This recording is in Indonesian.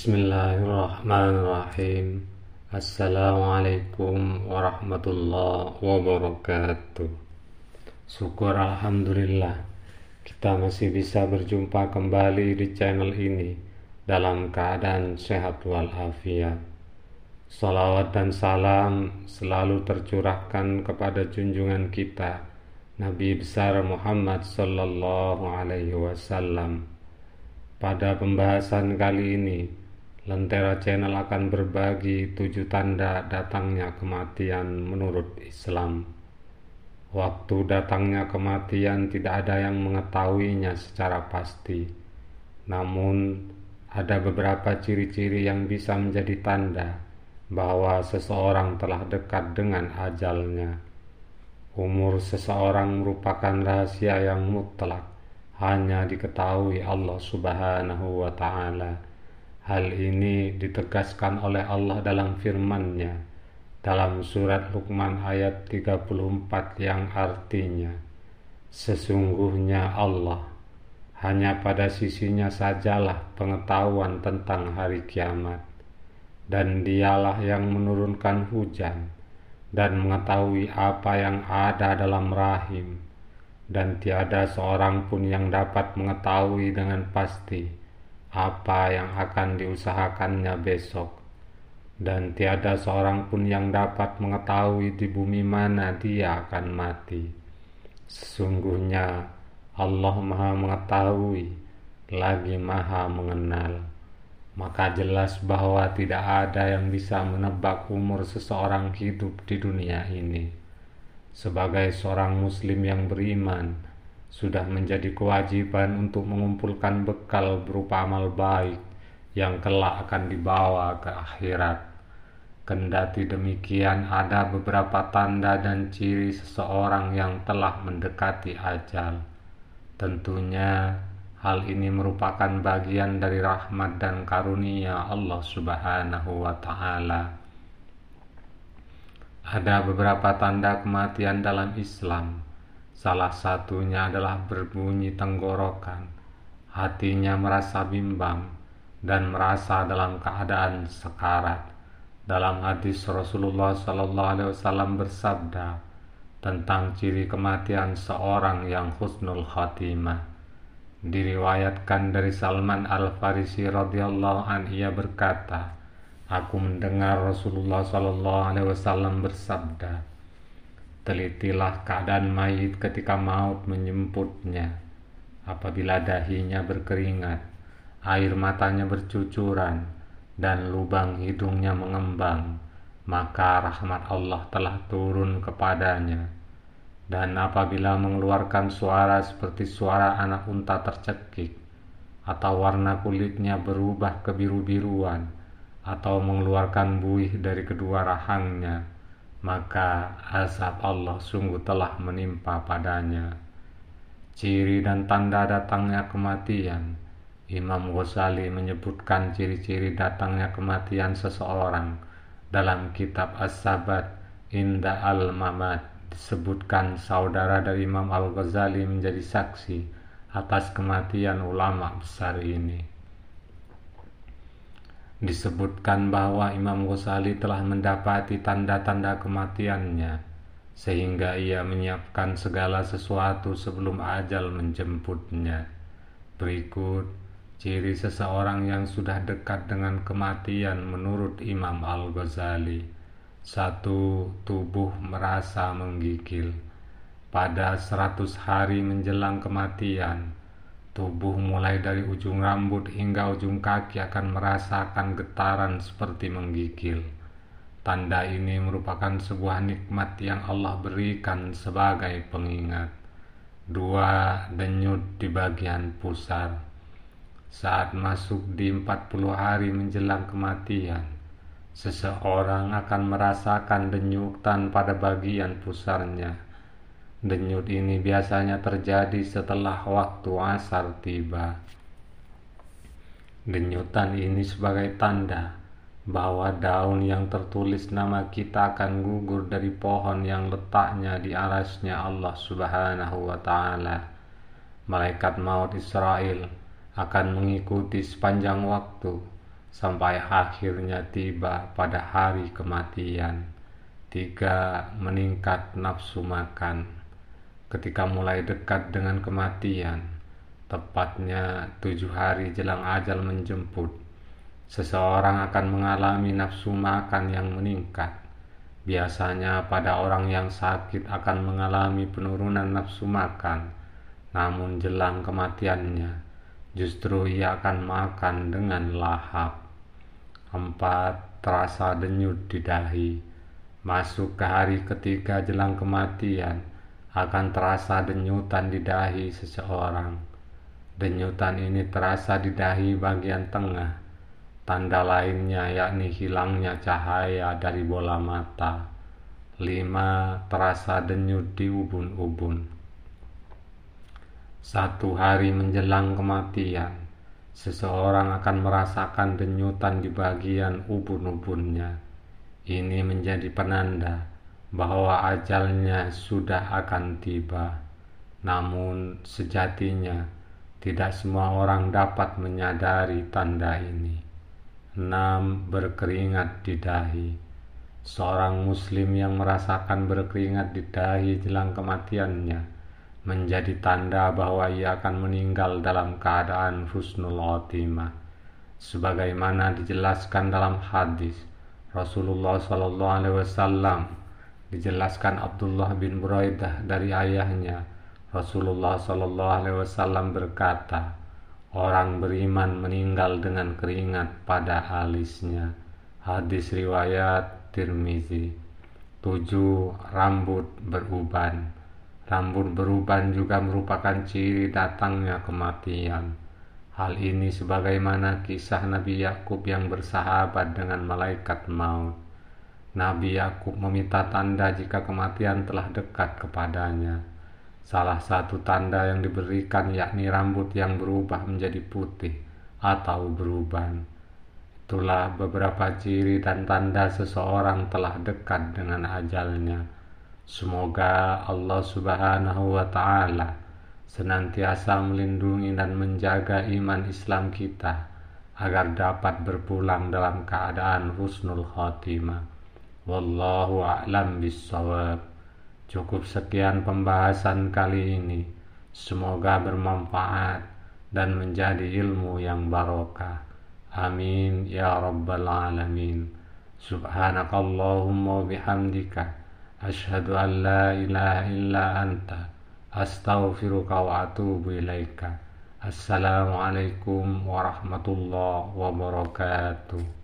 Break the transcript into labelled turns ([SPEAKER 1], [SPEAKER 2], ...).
[SPEAKER 1] Bismillahirrahmanirrahim. Assalamualaikum warahmatullahi wabarakatuh. Syukur alhamdulillah kita masih bisa berjumpa kembali di channel ini dalam keadaan sehat walafiat. Salawat dan salam selalu tercurahkan kepada junjungan kita Nabi besar Muhammad sallallahu alaihi wasallam. Pada pembahasan kali ini, Lentera Channel akan berbagi 7 tanda datangnya kematian menurut Islam. Waktu datangnya kematian tidak ada yang mengetahuinya secara pasti. Namun, ada beberapa ciri-ciri yang bisa menjadi tanda bahwa seseorang telah dekat dengan ajalnya. Umur seseorang merupakan rahasia yang mutlak, hanya diketahui Allah Subhanahu wa Ta'ala. Hal ini ditegaskan oleh Allah dalam firman-Nya dalam surat Luqman ayat 34 yang artinya, sesungguhnya Allah, hanya pada sisinya sajalah pengetahuan tentang hari kiamat, dan Dialah yang menurunkan hujan dan mengetahui apa yang ada dalam rahim, dan tiada seorang pun yang dapat mengetahui dengan pasti apa yang akan diusahakannya besok, dan tiada seorang pun yang dapat mengetahui di bumi mana dia akan mati. Sesungguhnya Allah Maha Mengetahui lagi Maha Mengenal. Maka jelas bahwa tidak ada yang bisa menebak umur seseorang hidup di dunia ini. Sebagai seorang muslim yang beriman, sudah menjadi kewajiban untuk mengumpulkan bekal berupa amal baik yang kelak akan dibawa ke akhirat. Kendati demikian, ada beberapa tanda dan ciri seseorang yang telah mendekati ajal. Tentunya hal ini merupakan bagian dari rahmat dan karunia Allah Subhanahu wa Ta'ala. Ada beberapa tanda kematian dalam Islam. Salah satunya adalah berbunyi tenggorokan, hatinya merasa bimbang, dan merasa dalam keadaan sekarat. Dalam hadis Rasulullah SAW bersabda tentang ciri kematian seorang yang husnul khatimah. Diriwayatkan dari Salman Al-Farisi radhiyallahu anhu, ia berkata, aku mendengar Rasulullah SAW bersabda, telitilah keadaan mayit ketika maut menjemputnya. Apabila dahinya berkeringat, air matanya bercucuran, dan lubang hidungnya mengembang, maka rahmat Allah telah turun kepadanya. Dan apabila mengeluarkan suara seperti suara anak unta tercekik, atau warna kulitnya berubah kebiru-biruan, atau mengeluarkan buih dari kedua rahangnya, maka azab Allah sungguh telah menimpa padanya. Ciri dan tanda datangnya kematian. Imam Ghazali menyebutkan ciri-ciri datangnya kematian seseorang dalam kitab As-Sabat Inda Al-Mamat. Disebutkan saudara dari Imam Al-Ghazali menjadi saksi atas kematian ulama besar ini. Disebutkan bahwa Imam Ghazali telah mendapati tanda-tanda kematiannya, sehingga ia menyiapkan segala sesuatu sebelum ajal menjemputnya. Berikut ciri seseorang yang sudah dekat dengan kematian menurut Imam Al-Ghazali. 1. Tubuh merasa menggigil. Pada 100 hari menjelang kematian, tubuh mulai dari ujung rambut hingga ujung kaki akan merasakan getaran seperti menggigil. Tanda ini merupakan sebuah nikmat yang Allah berikan sebagai pengingat. 2. Denyut di bagian pusar. Saat masuk di 40 hari menjelang kematian, seseorang akan merasakan denyutan pada bagian pusarnya. Denyut ini biasanya terjadi setelah waktu asar tiba. Denyutan ini sebagai tanda bahwa daun yang tertulis nama kita akan gugur dari pohon yang letaknya di arasnya Allah Subhanahu wa Ta'ala. Malaikat maut Israel akan mengikuti sepanjang waktu sampai akhirnya tiba pada hari kematian. 3. Meningkat nafsu makan. Ketika mulai dekat dengan kematian, tepatnya 7 hari jelang ajal menjemput, seseorang akan mengalami nafsu makan yang meningkat. Biasanya pada orang yang sakit akan mengalami penurunan nafsu makan, namun jelang kematiannya, justru ia akan makan dengan lahap. 4. Terasa denyut di dahi. Masuk ke hari ketiga jelang kematian, akan terasa denyutan di dahi seseorang. Denyutan ini terasa di dahi bagian tengah. Tanda lainnya yakni hilangnya cahaya dari bola mata. 5. Terasa denyut di ubun-ubun. 1 hari menjelang kematian, seseorang akan merasakan denyutan di bagian ubun-ubunnya. Ini menjadi penanda bahwa ajalnya sudah akan tiba. Namun sejatinya tidak semua orang dapat menyadari tanda ini. 6. Berkeringat di dahi. Seorang muslim yang merasakan berkeringat di dahi jelang kematiannya menjadi tanda bahwa ia akan meninggal dalam keadaan husnul khotimah. Sebagaimana dijelaskan dalam hadis Rasulullah SAW, dijelaskan Abdullah bin Buraidah dari ayahnya, Rasulullah SAW berkata, orang beriman meninggal dengan keringat pada alisnya. Hadis riwayat Tirmizi. 7. Rambut beruban. Rambut beruban juga merupakan ciri datangnya kematian. Hal ini sebagaimana kisah Nabi Yakub yang bersahabat dengan malaikat maut. Nabi Yakub meminta tanda jika kematian telah dekat kepadanya. Salah satu tanda yang diberikan yakni rambut yang berubah menjadi putih atau beruban. Itulah beberapa ciri dan tanda seseorang telah dekat dengan ajalnya. Semoga Allah Subhanahu wa Ta'ala senantiasa melindungi dan menjaga iman Islam kita agar dapat berpulang dalam keadaan husnul khotimah. Wallahu a'lam bissawab. Cukup sekian pembahasan kali ini. Semoga bermanfaat dan menjadi ilmu yang barokah. Amin ya rabbal alamin. Subhanakallahumma bihamdika asyhadu an la ilaha illa anta astaghfiruka wa atubu ilaika. Assalamualaikum warahmatullahi wabarakatuh.